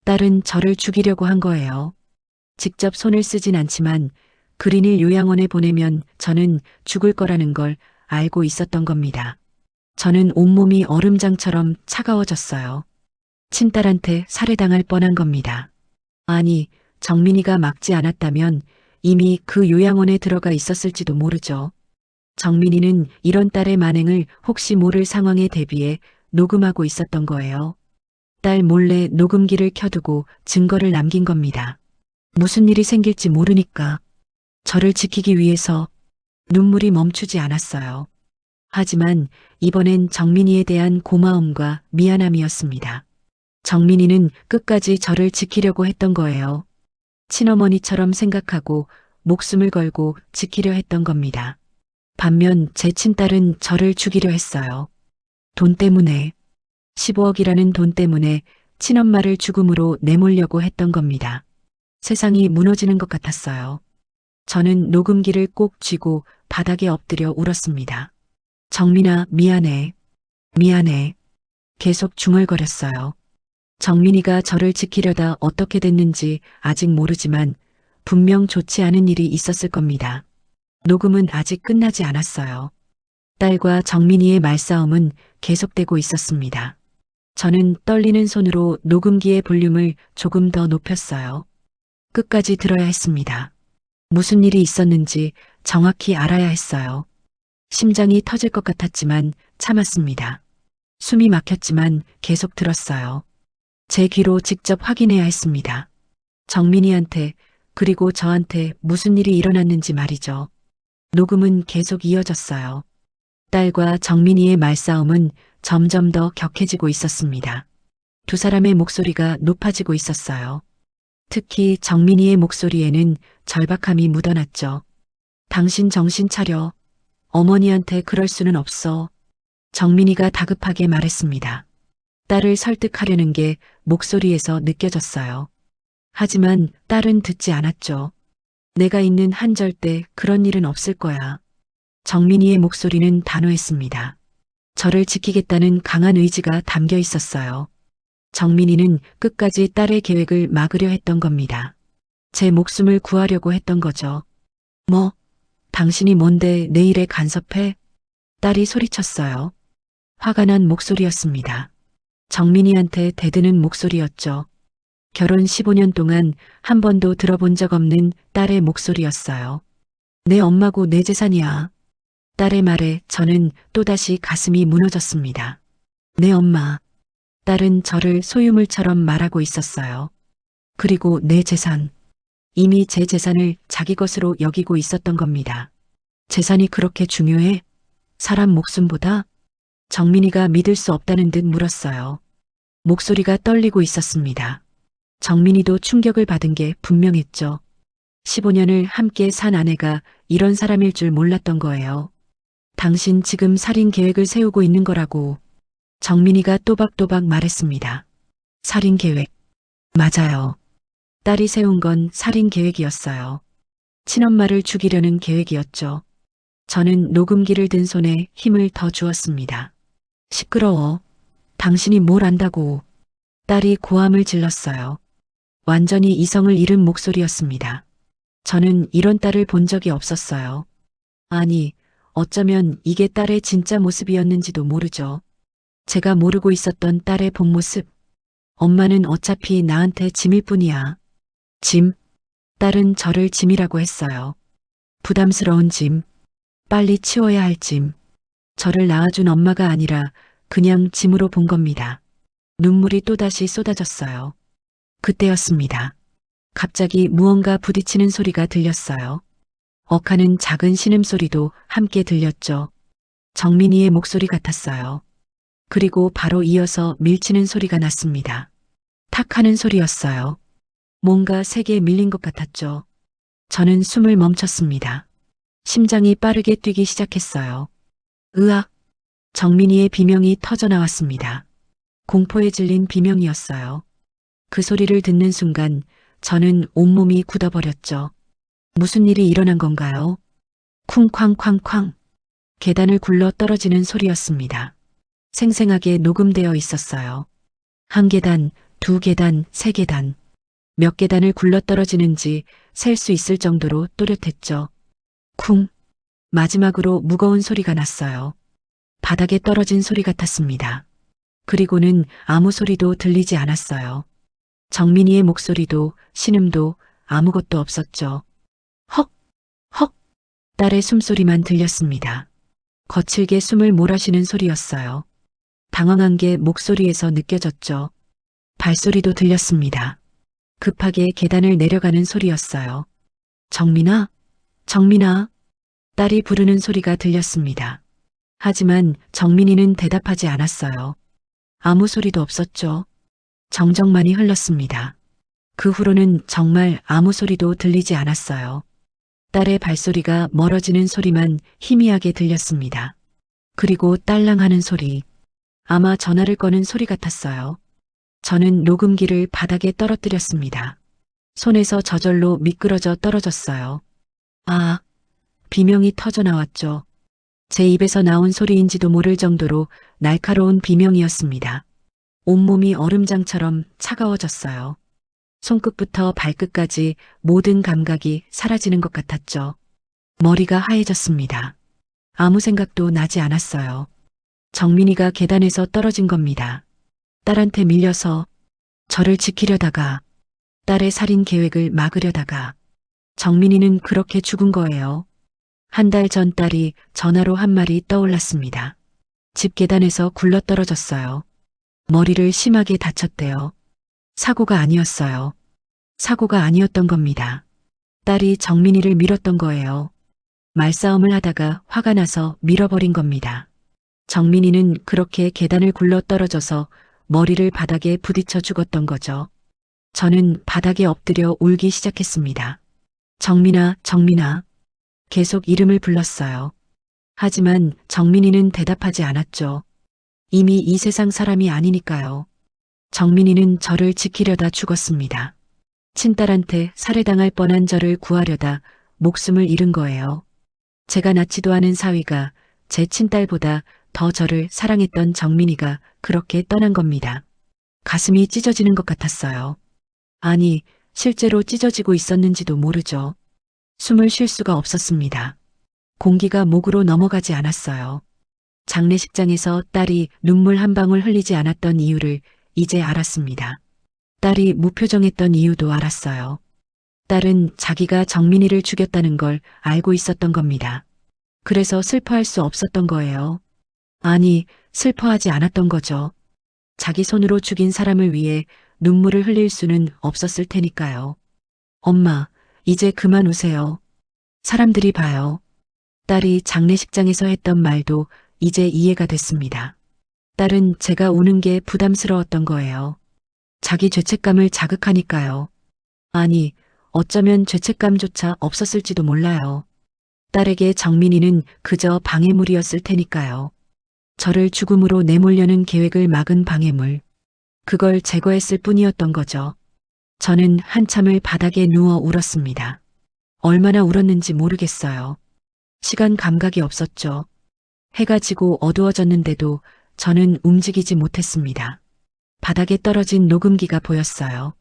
딸은 저를 죽이려고 한 거예요. 직접 손을 쓰진 않지만 그린힐 요양원에 보내면 저는 죽을 거라는 걸 알고 있었던 겁니다. 저는 온몸이 얼음장처럼 차가워졌어요. 친딸한테 살해당할 뻔한 겁니다. 아니, 정민이가 막지 않았다면 이미 그 요양원에 들어가 있었을지도 모르죠. 정민이는 이런 딸의 만행을 혹시 모를 상황에 대비해 녹음하고 있었던 거예요. 딸 몰래 녹음기를 켜두고 증거를 남긴 겁니다. 무슨 일이 생길지 모르니까 저를 지키기 위해서. 눈물이 멈추지 않았어요. 하지만 이번엔 정민이에 대한 고마움과 미안함이었습니다. 정민이는 끝까지 저를 지키려고 했던 거예요. 친어머니처럼 생각하고 목숨을 걸고 지키려 했던 겁니다. 반면 제 친딸은 저를 죽이려 했어요. 돈 때문에, 15억이라는 돈 때문에 친엄마를 죽음으로 내몰려고 했던 겁니다. 세상이 무너지는 것 같았어요. 저는 녹음기를 꼭 쥐고 바닥에 엎드려 울었습니다. 정민아, 미안해. 미안해. 계속 중얼거렸어요. 정민이가 저를 지키려다 어떻게 됐는지 아직 모르지만 분명 좋지 않은 일이 있었을 겁니다. 녹음은 아직 끝나지 않았어요. 딸과 정민이의 말싸움은 계속되고 있었습니다. 저는 떨리는 손으로 녹음기의 볼륨을 조금 더 높였어요. 끝까지 들어야 했습니다. 무슨 일이 있었는지 정확히 알아야 했어요. 심장이 터질 것 같았지만 참았습니다. 숨이 막혔지만 계속 들었어요. 제 귀로 직접 확인해야 했습니다. 정민이한테 그리고 저한테 무슨 일이 일어났는지 말이죠. 녹음은 계속 이어졌어요. 딸과 정민이의 말싸움은 점점 더 격해지고 있었습니다. 두 사람의 목소리가 높아지고 있었어요. 특히 정민이의 목소리에는 절박함이 묻어났죠. 당신 정신 차려. 어머니한테 그럴 수는 없어. 정민이가 다급하게 말했습니다. 딸을 설득하려는 게 목소리에서 느껴졌어요. 하지만 딸은 듣지 않았죠. 내가 있는 한 절대 그런 일은 없을 거야. 정민이의 목소리는 단호했습니다. 저를 지키겠다는 강한 의지가 담겨 있었어요. 정민이는 끝까지 딸의 계획을 막으려 했던 겁니다. 제 목숨을 구하려고 했던 거죠. 뭐, 당신이 뭔데 내 일에 간섭해? 딸이 소리쳤어요. 화가 난 목소리였습니다. 정민이한테 대드는 목소리였죠. 결혼 15년 동안 한 번도 들어본 적 없는 딸의 목소리였어요. 내 엄마고 내 재산이야. 딸의 말에 저는 또다시 가슴이 무너졌습니다. 내 엄마. 딸은 저를 소유물처럼 말하고 있었어요. 그리고 내 재산. 이미 제 재산을 자기 것으로 여기고 있었던 겁니다. 재산이 그렇게 중요해? 사람 목숨보다? 정민이가 믿을 수 없다는 듯 물었어요. 목소리가 떨리고 있었습니다. 정민이도 충격을 받은 게 분명했죠. 15년을 함께 산 아내가 이런 사람일 줄 몰랐던 거예요. 당신 지금 살인 계획을 세우고 있는 거라고. 정민이가 또박또박 말했습니다. 살인 계획. 맞아요. 딸이 세운 건 살인 계획이었어요. 친엄마를 죽이려는 계획이었죠. 저는 녹음기를 든 손에 힘을 더 주었습니다. 시끄러워. 당신이 뭘 안다고. 딸이 고함을 질렀어요. 완전히 이성을 잃은 목소리였습니다. 저는 이런 딸을 본 적이 없었어요. 아니, 어쩌면 이게 딸의 진짜 모습이었는지도 모르죠. 제가 모르고 있었던 딸의 본 모습. 엄마는 어차피 나한테 짐일 뿐이야. 짐? 딸은 저를 짐이라고 했어요. 부담스러운 짐. 빨리 치워야 할 짐. 저를 낳아준 엄마가 아니라 그냥 짐으로 본 겁니다. 눈물이 또다시 쏟아졌어요. 그때였습니다. 갑자기 무언가 부딪히는 소리가 들렸어요. 억하는 작은 신음소리도 함께 들렸죠. 정민이의 목소리 같았어요. 그리고 바로 이어서 밀치는 소리가 났습니다. 탁 하는 소리였어요. 뭔가 세게 밀린 것 같았죠. 저는 숨을 멈췄습니다. 심장이 빠르게 뛰기 시작했어요. 으악! 정민이의 비명이 터져 나왔습니다. 공포에 질린 비명이었어요. 그 소리를 듣는 순간 저는 온몸이 굳어버렸죠. 무슨 일이 일어난 건가요? 쿵쾅쾅쾅. 계단을 굴러 떨어지는 소리였습니다. 생생하게 녹음되어 있었어요. 한 계단, 두 계단, 세 계단. 몇 계단을 굴러 떨어지는지 셀 수 있을 정도로 또렷했죠. 쿵. 마지막으로 무거운 소리가 났어요. 바닥에 떨어진 소리 같았습니다. 그리고는 아무 소리도 들리지 않았어요. 정민이의 목소리도 신음도 아무것도 없었죠. 헉! 헉! 딸의 숨소리만 들렸습니다. 거칠게 숨을 몰아쉬는 소리였어요. 당황한 게 목소리에서 느껴졌죠. 발소리도 들렸습니다. 급하게 계단을 내려가는 소리였어요. 정민아? 정민아? 딸이 부르는 소리가 들렸습니다. 하지만 정민이는 대답하지 않았어요. 아무 소리도 없었죠. 정적만이 흘렀습니다. 그 후로는 정말 아무 소리도 들리지 않았어요. 딸의 발소리가 멀어지는 소리만 희미하게 들렸습니다. 그리고 딸랑하는 소리. 아마 전화를 꺼는 소리 같았어요. 저는 녹음기를 바닥에 떨어뜨렸습니다. 손에서 저절로 미끄러져 떨어졌어요. 아, 비명이 터져 나왔죠. 제 입에서 나온 소리인지도 모를 정도로 날카로운 비명이었습니다. 온몸이 얼음장처럼 차가워졌어요. 손끝부터 발끝까지 모든 감각이 사라지는 것 같았죠. 머리가 하얘졌습니다. 아무 생각도 나지 않았어요. 정민이가 계단에서 떨어진 겁니다. 딸한테 밀려서 저를 지키려다가 딸의 살인 계획을 막으려다가 정민이는 그렇게 죽은 거예요. 한 달 전 딸이 전화로 한 말이 떠올랐습니다. 집 계단에서 굴러떨어졌어요. 머리를 심하게 다쳤대요. 사고가 아니었어요. 사고가 아니었던 겁니다. 딸이 정민이를 밀었던 거예요. 말싸움을 하다가 화가 나서 밀어버린 겁니다. 정민이는 그렇게 계단을 굴러 떨어져서 머리를 바닥에 부딪혀 죽었던 거죠. 저는 바닥에 엎드려 울기 시작했습니다. 정민아, 정민아. 계속 이름을 불렀어요. 하지만 정민이는 대답하지 않았죠. 이미 이 세상 사람이 아니니까요. 정민이는 저를 지키려다 죽었습니다. 친딸한테 살해당할 뻔한 저를 구하려다 목숨을 잃은 거예요. 제가 낳지도 않은 사위가 제 친딸보다 더 저를 사랑했던 정민이가 그렇게 떠난 겁니다. 가슴이 찢어지는 것 같았어요. 아니, 실제로 찢어지고 있었는지도 모르죠. 숨을 쉴 수가 없었습니다. 공기가 목으로 넘어가지 않았어요. 장례식장에서 딸이 눈물 한 방울 흘리지 않았던 이유를 이제 알았습니다. 딸이 무표정했던 이유도 알았어요. 딸은 자기가 정민이를 죽였다는 걸 알고 있었던 겁니다. 그래서 슬퍼할 수 없었던 거예요. 아니, 슬퍼하지 않았던 거죠. 자기 손으로 죽인 사람을 위해 눈물을 흘릴 수는 없었을 테니까요. 엄마, 이제 그만 우세요. 사람들이 봐요. 딸이 장례식장에서 했던 말도 이제 이해가 됐습니다. 딸은 제가 우는 게 부담스러웠던 거예요. 자기 죄책감을 자극하니까요. 아니, 어쩌면 죄책감조차 없었을지도 몰라요. 딸에게 정민이는 그저 방해물이었을 테니까요. 저를 죽음으로 내몰려는 계획을 막은 방해물. 그걸 제거했을 뿐이었던 거죠. 저는 한참을 바닥에 누워 울었습니다. 얼마나 울었는지 모르겠어요. 시간 감각이 없었죠. 해가 지고 어두워졌는데도 저는 움직이지 못했습니다. 바닥에 떨어진 녹음기가 보였어요.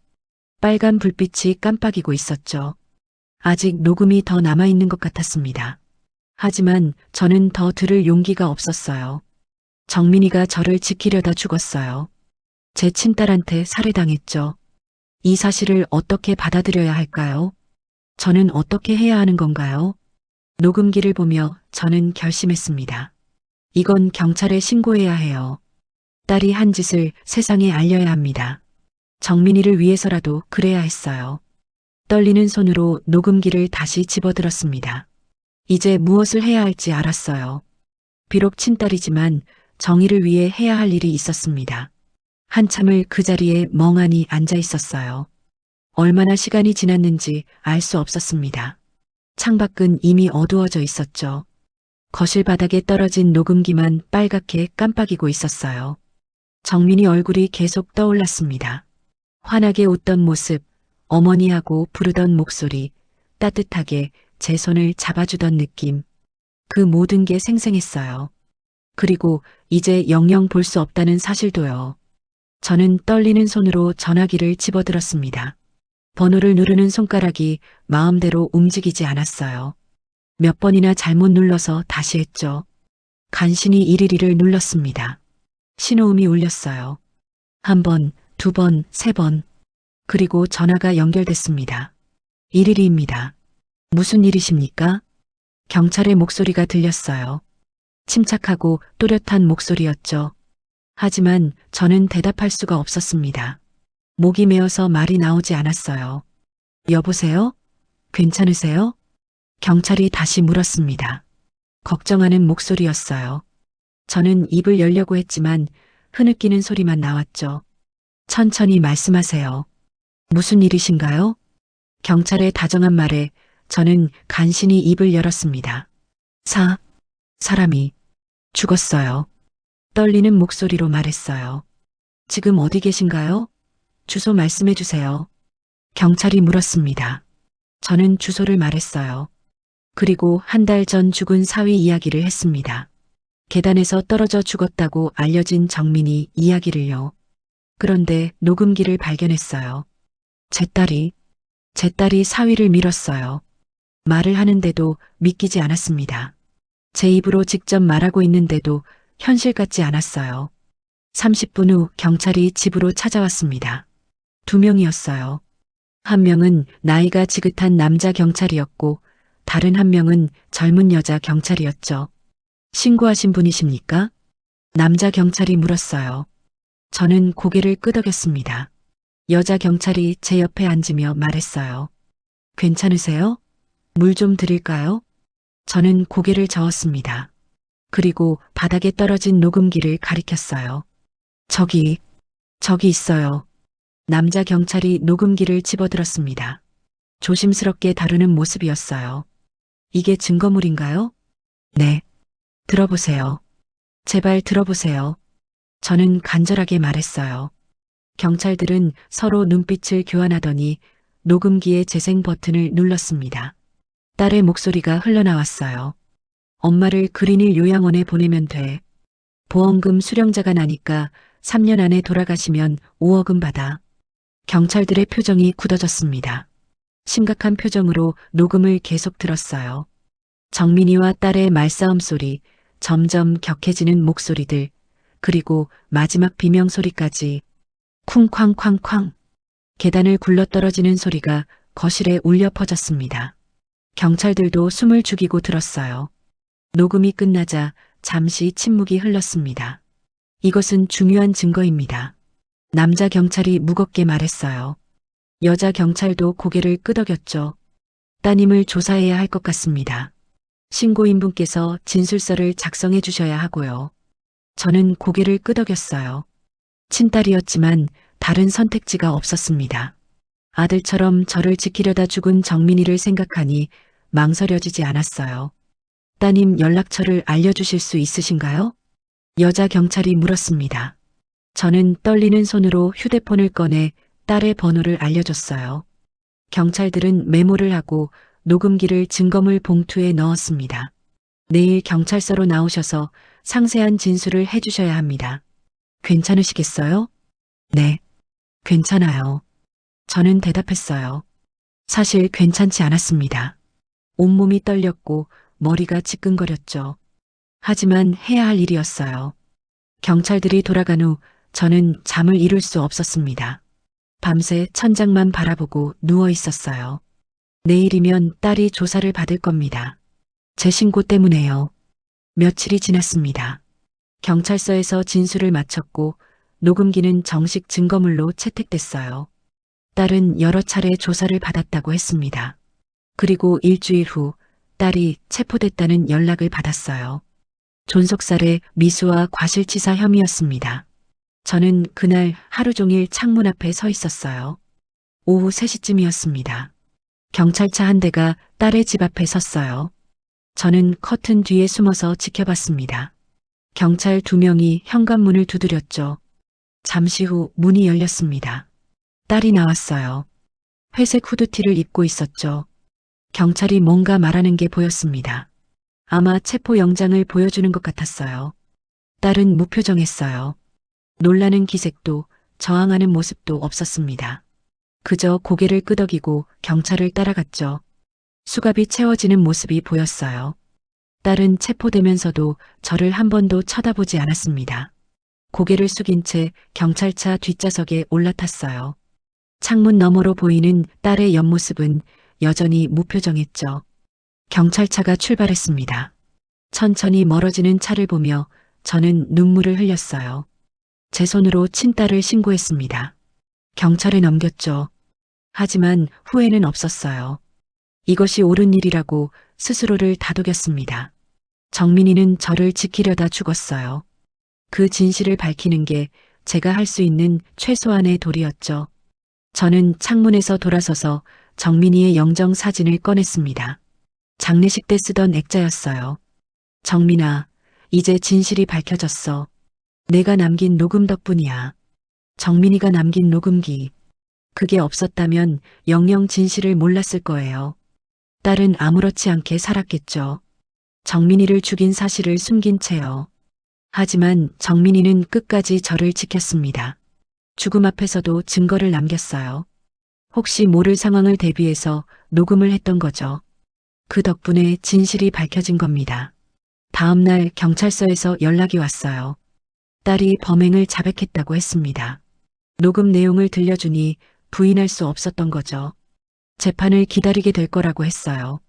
빨간 불빛이 깜빡이고 있었죠. 아직 녹음이 더 남아있는 것 같았습니다. 하지만 저는 더 들을 용기가 없었어요. 정민이가 저를 지키려다 죽었어요. 제 친딸한테 살해당했죠. 이 사실을 어떻게 받아들여야 할까요? 저는 어떻게 해야 하는 건가요? 녹음기를 보며 저는 결심했습니다. 이건 경찰에 신고해야 해요. 딸이 한 짓을 세상에 알려야 합니다. 정민이를 위해서라도 그래야 했어요. 떨리는 손으로 녹음기를 다시 집어들었습니다. 이제 무엇을 해야 할지 알았어요. 비록 친딸이지만 정의를 위해 해야 할 일이 있었습니다. 한참을 그 자리에 멍하니 앉아 있었어요. 얼마나 시간이 지났는지 알 수 없었습니다. 창밖은 이미 어두워져 있었죠. 거실 바닥에 떨어진 녹음기만 빨갛게 깜빡이고 있었어요. 정민이 얼굴이 계속 떠올랐습니다. 환하게 웃던 모습, 어머니하고 부르던 목소리, 따뜻하게 제 손을 잡아주던 느낌. 그 모든 게 생생했어요. 그리고 이제 영영 볼 수 없다는 사실도요. 저는 떨리는 손으로 전화기를 집어들었습니다. 번호를 누르는 손가락이 마음대로 움직이지 않았어요. 몇 번이나 잘못 눌러서 다시 했죠. 간신히 112를 눌렀습니다. 신호음이 울렸어요. 한 번, 두 번, 세 번. 그리고 전화가 연결됐습니다. 112입니다. 무슨 일이십니까? 경찰의 목소리가 들렸어요. 침착하고 또렷한 목소리였죠. 하지만 저는 대답할 수가 없었습니다. 목이 메어서 말이 나오지 않았어요. 여보세요? 괜찮으세요? 경찰이 다시 물었습니다. 걱정하는 목소리였어요. 저는 입을 열려고 했지만 흐느끼는 소리만 나왔죠. 천천히 말씀하세요. 무슨 일이신가요? 경찰의 다정한 말에 저는 간신히 입을 열었습니다. 사람이 죽었어요. 떨리는 목소리로 말했어요. 지금 어디 계신가요? 주소 말씀해 주세요. 경찰이 물었습니다. 저는 주소를 말했어요. 그리고 한 달 전 죽은 사위 이야기를 했습니다. 계단에서 떨어져 죽었다고 알려진 정민이 이야기를요. 그런데 녹음기를 발견했어요. 제 딸이 사위를 밀었어요. 말을 하는데도 믿기지 않았습니다. 제 입으로 직접 말하고 있는데도 현실 같지 않았어요. 30분 후 경찰이 집으로 찾아왔습니다. 2명이었어요. 한 명은 나이가 지긋한 남자 경찰이었고 다른 한 명은 젊은 여자 경찰이었죠. 신고하신 분이십니까? 남자 경찰이 물었어요. 저는 고개를 끄덕였습니다. 여자 경찰이 제 옆에 앉으며 말했어요. 괜찮으세요? 물 좀 드릴까요? 저는 고개를 저었습니다. 그리고 바닥에 떨어진 녹음기를 가리켰어요. 저기 있어요. 남자 경찰이 녹음기를 집어들었습니다. 조심스럽게 다루는 모습이었어요. 이게 증거물인가요? 네. 들어보세요. 제발 들어보세요. 저는 간절하게 말했어요. 경찰들은 서로 눈빛을 교환하더니 녹음기의 재생 버튼을 눌렀습니다. 딸의 목소리가 흘러나왔어요. 엄마를 그린힐 요양원에 보내면 돼. 보험금 수령자가 나니까 3년 안에 돌아가시면 5억은 받아. 경찰들의 표정이 굳어졌습니다. 심각한 표정으로 녹음을 계속 들었어요. 정민이와 딸의 말싸움 소리, 점점 격해지는 목소리들, 그리고 마지막 비명 소리까지 쿵쾅쾅쾅. 계단을 굴러떨어지는 소리가 거실에 울려 퍼졌습니다. 경찰들도 숨을 죽이고 들었어요. 녹음이 끝나자 잠시 침묵이 흘렀습니다. 이것은 중요한 증거입니다. 남자 경찰이 무겁게 말했어요. 여자 경찰도 고개를 끄덕였죠. 따님을 조사해야 할 것 같습니다. 신고인분께서 진술서를 작성해 주셔야 하고요. 저는 고개를 끄덕였어요. 친딸이었지만 다른 선택지가 없었습니다. 아들처럼 저를 지키려다 죽은 정민이를 생각하니 망설여지지 않았어요. 따님 연락처를 알려주실 수 있으신가요? 여자 경찰이 물었습니다. 저는 떨리는 손으로 휴대폰을 꺼내 딸의 번호를 알려줬어요. 경찰들은 메모를 하고 녹음기를 증거물 봉투에 넣었습니다. 내일 경찰서로 나오셔서 상세한 진술을 해주셔야 합니다. 괜찮으시겠어요? 네, 괜찮아요. 저는 대답했어요. 사실 괜찮지 않았습니다. 온몸이 떨렸고 머리가 지끈거렸죠. 하지만 해야 할 일이었어요. 경찰들이 돌아간 후 저는 잠을 이룰 수 없었습니다. 밤새 천장만 바라보고 누워 있었어요. 내일이면 딸이 조사를 받을 겁니다. 제 신고 때문에요. 며칠이 지났습니다. 경찰서에서 진술을 마쳤고 녹음기는 정식 증거물로 채택됐어요. 딸은 여러 차례 조사를 받았다고 했습니다. 그리고 일주일 후 딸이 체포됐다는 연락을 받았어요. 존속살해 미수와 과실치사 혐의였습니다. 저는 그날 하루 종일 창문 앞에 서 있었어요. 오후 3시쯤이었습니다. 경찰차 한 대가 딸의 집 앞에 섰어요. 저는 커튼 뒤에 숨어서 지켜봤습니다. 경찰 2명이 현관문을 두드렸죠. 잠시 후 문이 열렸습니다. 딸이 나왔어요. 회색 후드티를 입고 있었죠. 경찰이 뭔가 말하는 게 보였습니다. 아마 체포 영장을 보여주는 것 같았어요. 딸은 무표정했어요. 놀라는 기색도 저항하는 모습도 없었습니다. 그저 고개를 끄덕이고 경찰을 따라갔죠. 수갑이 채워지는 모습이 보였어요. 딸은 체포되면서도 저를 한 번도 쳐다보지 않았습니다. 고개를 숙인 채 경찰차 뒷좌석에 올라탔어요. 창문 너머로 보이는 딸의 옆모습은 여전히 무표정했죠. 경찰차가 출발했습니다. 천천히 멀어지는 차를 보며 저는 눈물을 흘렸어요. 제 손으로 친딸을 신고했습니다. 경찰에 넘겼죠. 하지만 후회는 없었어요. 이것이 옳은 일이라고 스스로를 다독였습니다. 정민이는 저를 지키려다 죽었어요. 그 진실을 밝히는 게 제가 할 수 있는 최소한의 도리였죠. 저는 창문에서 돌아서서 정민이의 영정 사진을 꺼냈습니다. 장례식 때 쓰던 액자였어요. 정민아, 이제 진실이 밝혀졌어. 내가 남긴 녹음 덕분이야. 정민이가 남긴 녹음기. 그게 없었다면 영영 진실을 몰랐을 거예요. 딸은 아무렇지 않게 살았겠죠. 정민이를 죽인 사실을 숨긴 채요. 하지만 정민이는 끝까지 저를 지켰습니다. 죽음 앞에서도 증거를 남겼어요. 혹시 모를 상황을 대비해서 녹음을 했던 거죠. 그 덕분에 진실이 밝혀진 겁니다. 다음 날 경찰서에서 연락이 왔어요. 딸이 범행을 자백했다고 했습니다. 녹음 내용을 들려주니 부인할 수 없었던 거죠. 재판을 기다리게 될 거라고 했어요.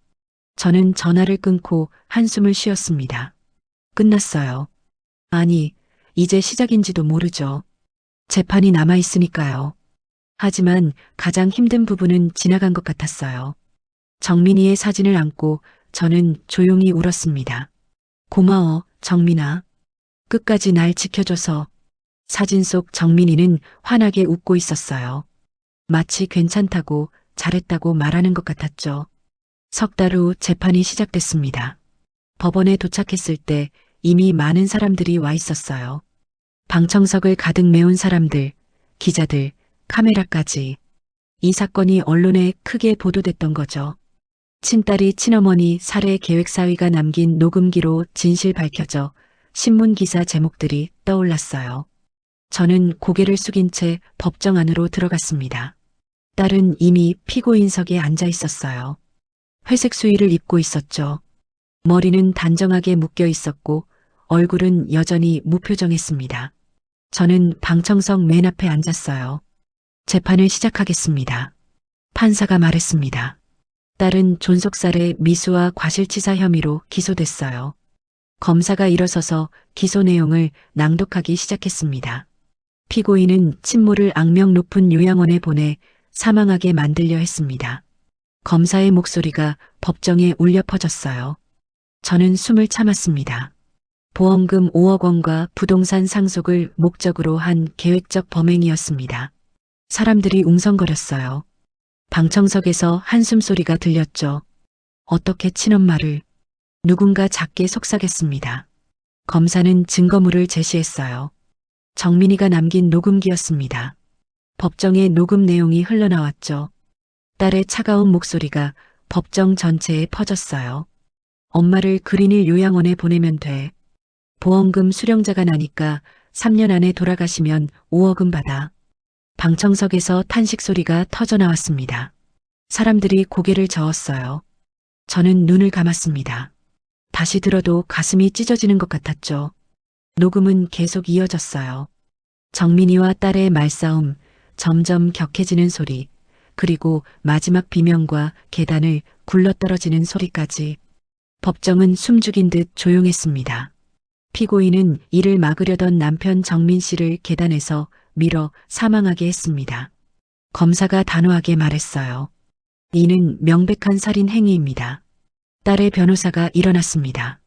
저는 전화를 끊고 한숨을 쉬었습니다. 끝났어요. 아니, 이제 시작인지도 모르죠. 재판이 남아있으니까요. 하지만 가장 힘든 부분은 지나간 것 같았어요. 정민이의 사진을 안고 저는 조용히 울었습니다. 고마워, 정민아. 끝까지 날 지켜줘서. 사진 속 정민이는 환하게 웃고 있었어요. 마치 괜찮다고 잘했다고 말하는 것 같았죠. 석 달 후 재판이 시작됐습니다. 법원에 도착했을 때 이미 많은 사람들이 와 있었어요. 방청석을 가득 메운 사람들, 기자들, 카메라까지. 이 사건이 언론에 크게 보도됐던 거죠. 친딸이 친어머니 살해 계획사위가 남긴 녹음기로 진실 밝혀져 신문 기사 제목들이 떠올랐어요. 저는 고개를 숙인 채 법정 안으로 들어갔습니다. 딸은 이미 피고인석에 앉아 있었어요. 회색 수의를 입고 있었죠. 머리는 단정하게 묶여 있었고 얼굴은 여전히 무표정했습니다. 저는 방청석 맨 앞에 앉았어요. 재판을 시작하겠습니다. 판사가 말했습니다. 딸은 존속살해 미수와 과실치사 혐의로 기소됐어요. 검사가 일어서서 기소 내용을 낭독하기 시작했습니다. 피고인은 친모를 악명 높은 요양원에 보내 사망하게 만들려 했습니다. 검사의 목소리가 법정에 울려 퍼졌어요. 저는 숨을 참았습니다. 보험금 5억 원과 부동산 상속을 목적으로 한 계획적 범행이었습니다. 사람들이 웅성거렸어요. 방청석에서 한숨소리가 들렸죠. 어떻게 친엄마를. 누군가 작게 속삭였습니다. 검사는 증거물을 제시했어요. 정민이가 남긴 녹음기였습니다. 법정에 녹음 내용이 흘러나왔죠. 딸의 차가운 목소리가 법정 전체에 퍼졌어요. 엄마를 그린힐 요양원에 보내면 돼. 보험금 수령자가 나니까 3년 안에 돌아가시면 5억은 받아. 방청석에서 탄식 소리가 터져나왔습니다. 사람들이 고개를 저었어요. 저는 눈을 감았습니다. 다시 들어도 가슴이 찢어지는 것 같았죠. 녹음은 계속 이어졌어요. 정민이와 딸의 말싸움, 점점 격해지는 소리, 그리고 마지막 비명과 계단을 굴러떨어지는 소리까지. 법정은 숨죽인 듯 조용했습니다. 피고인은 이를 막으려던 남편 정민 씨를 계단에서 밀어 사망하게 했습니다. 검사가 단호하게 말했어요. 이는 명백한 살인 행위입니다. 딸의 변호사가 일어났습니다.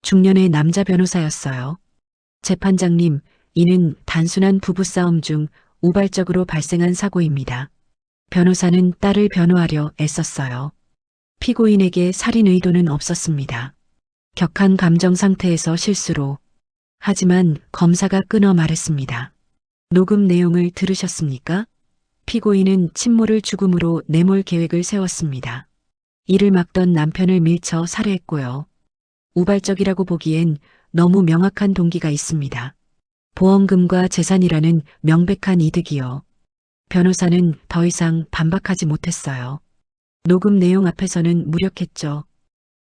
중년의 남자 변호사였어요. 재판장님, 이는 단순한 부부싸움 중 우발적으로 발생한 사고입니다. 변호사는 딸을 변호하려 애썼어요. 피고인에게 살인 의도는 없었습니다. 격한 감정 상태에서 실수로. 하지만 검사가 끊어 말했습니다. 녹음 내용을 들으셨습니까? 피고인은 침몰을 죽음으로 내몰 계획을 세웠습니다. 이를 막던 남편을 밀쳐 살해했고요. 우발적이라고 보기엔 너무 명확한 동기가 있습니다. 보험금과 재산이라는 명백한 이득이요. 변호사는 더 이상 반박하지 못했어요. 녹음 내용 앞에서는 무력했죠.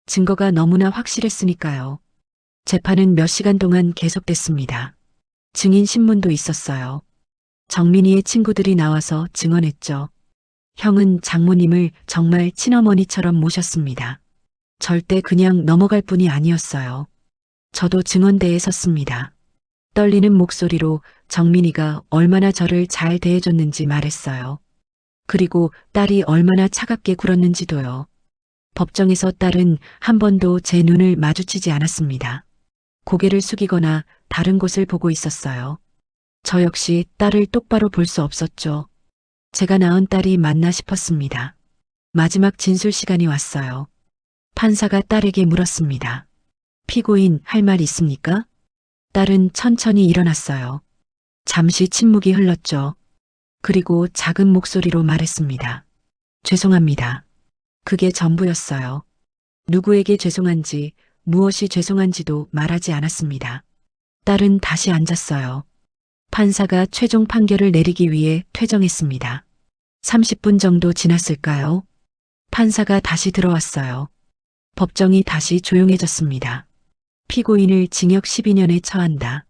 증거가 너무나 확실했으니까요. 재판은 몇 시간 동안 계속됐습니다. 증인 신문도 있었어요. 정민이의 친구들이 나와서 증언했죠. 형은 장모님을 정말 친어머니처럼 모셨습니다. 절대 그냥 넘어갈 뿐이 아니었어요. 저도 증언대에 섰습니다. 떨리는 목소리로 정민이가 얼마나 저를 잘 대해줬는지 말했어요. 그리고 딸이 얼마나 차갑게 굴었는지도요. 법정에서 딸은 한 번도 제 눈을 마주치지 않았습니다. 고개를 숙이거나 다른 곳을 보고 있었어요. 저 역시 딸을 똑바로 볼 수 없었죠. 제가 낳은 딸이 맞나 싶었습니다. 마지막 진술 시간이 왔어요. 판사가 딸에게 물었습니다. 피고인 할 말 있습니까? 딸은 천천히 일어났어요. 잠시 침묵이 흘렀죠. 그리고 작은 목소리로 말했습니다. 죄송합니다. 그게 전부였어요. 누구에게 죄송한지, 무엇이 죄송한지도 말하지 않았습니다. 딸은 다시 앉았어요. 판사가 최종 판결을 내리기 위해 퇴정했습니다. 30분 정도 지났을까요? 판사가 다시 들어왔어요. 법정이 다시 조용해졌습니다. 피고인을 징역 12년에 처한다.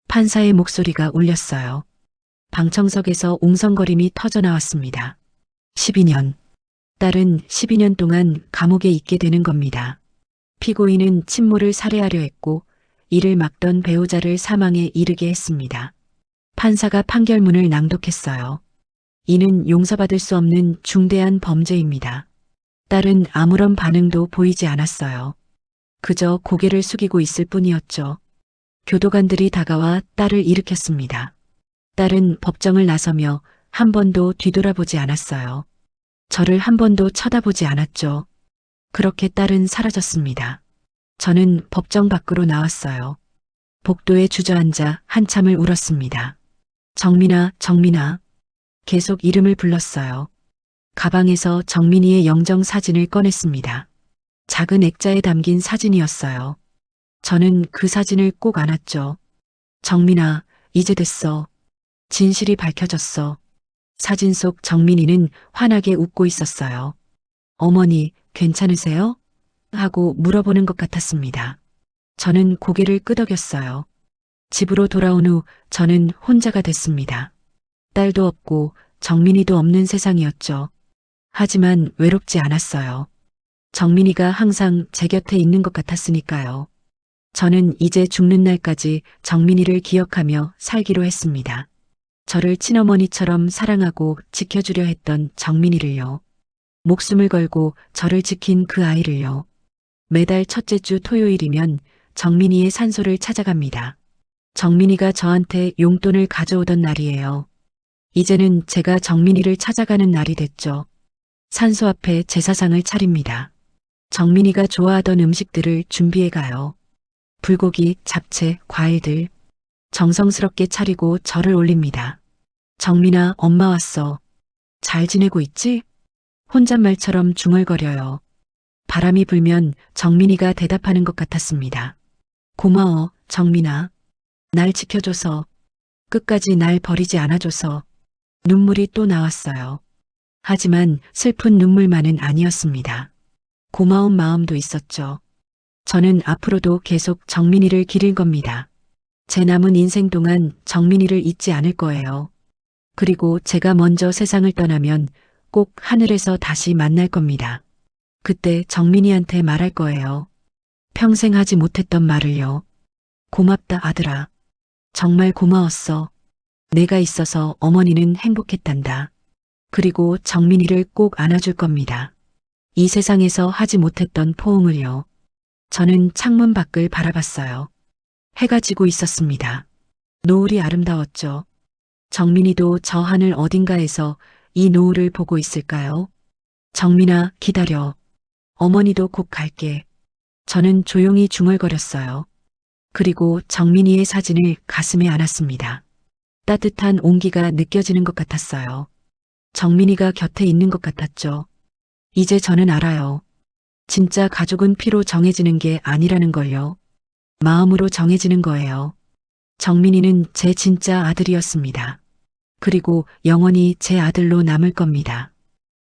판사의 목소리가 울렸어요. 방청석에서 웅성거림이 터져나왔습니다. 12년. 딸은 12년 동안 감옥에 있게 되는 겁니다. 피고인은 친모를 살해하려 했고 이를 막던 배우자를 사망에 이르게 했습니다. 판사가 판결문을 낭독했어요. 이는 용서받을 수 없는 중대한 범죄입니다. 딸은 아무런 반응도 보이지 않았어요. 그저 고개를 숙이고 있을 뿐이었죠. 교도관들이 다가와 딸을 일으켰습니다. 딸은 법정을 나서며 한 번도 뒤돌아보지 않았어요. 저를 한 번도 쳐다보지 않았죠. 그렇게 딸은 사라졌습니다. 저는 법정 밖으로 나왔어요. 복도에 주저앉아 한참을 울었습니다. 정민아, 정민아. 계속 이름을 불렀어요. 가방에서 정민이의 영정 사진을 꺼냈습니다. 작은 액자에 담긴 사진이었어요. 저는 그 사진을 꼭 안았죠. 정민아, 이제 됐어. 진실이 밝혀졌어. 사진 속 정민이는 환하게 웃고 있었어요. 어머니, 괜찮으세요? 하고 물어보는 것 같았습니다. 저는 고개를 끄덕였어요. 집으로 돌아온 후 저는 혼자가 됐습니다. 딸도 없고 정민이도 없는 세상이었죠. 하지만 외롭지 않았어요. 정민이가 항상 제 곁에 있는 것 같았으니까요. 저는 이제 죽는 날까지 정민이를 기억하며 살기로 했습니다. 저를 친어머니처럼 사랑하고 지켜주려 했던 정민이를요. 목숨을 걸고 저를 지킨 그 아이를요. 매달 첫째 주 토요일이면 정민이의 산소를 찾아갑니다. 정민이가 저한테 용돈을 가져오던 날이에요. 이제는 제가 정민이를 찾아가는 날이 됐죠. 산소 앞에 제사상을 차립니다. 정민이가 좋아하던 음식들을 준비해 가요. 불고기, 잡채, 과일들. 정성스럽게 차리고 절을 올립니다. 정민아, 엄마 왔어. 잘 지내고 있지? 혼잣말처럼 중얼거려요. 바람이 불면 정민이가 대답하는 것 같았습니다. 고마워, 정민아. 날 지켜줘서, 끝까지 날 버리지 않아줘서. 눈물이 또 나왔어요. 하지만 슬픈 눈물만은 아니었습니다. 고마운 마음도 있었죠. 저는 앞으로도 계속 정민이를 기를 겁니다. 제 남은 인생 동안 정민이를 잊지 않을 거예요. 그리고 제가 먼저 세상을 떠나면 꼭 하늘에서 다시 만날 겁니다. 그때 정민이한테 말할 거예요. 평생 하지 못했던 말을요. 고맙다, 아들아. 정말 고마웠어. 내가 있어서 어머니는 행복했단다. 그리고 정민이를 꼭 안아줄 겁니다. 이 세상에서 하지 못했던 포옹을요. 저는 창문 밖을 바라봤어요. 해가 지고 있었습니다. 노을이 아름다웠죠. 정민이도 저 하늘 어딘가에서 이 노을을 보고 있을까요? 정민아, 기다려. 어머니도 곧 갈게. 저는 조용히 중얼거렸어요. 그리고 정민이의 사진을 가슴에 안았습니다. 따뜻한 온기가 느껴지는 것 같았어요. 정민이가 곁에 있는 것 같았죠. 이제 저는 알아요. 진짜 가족은 피로 정해지는 게 아니라는 걸요. 마음으로 정해지는 거예요. 정민이는 제 진짜 아들이었습니다. 그리고 영원히 제 아들로 남을 겁니다.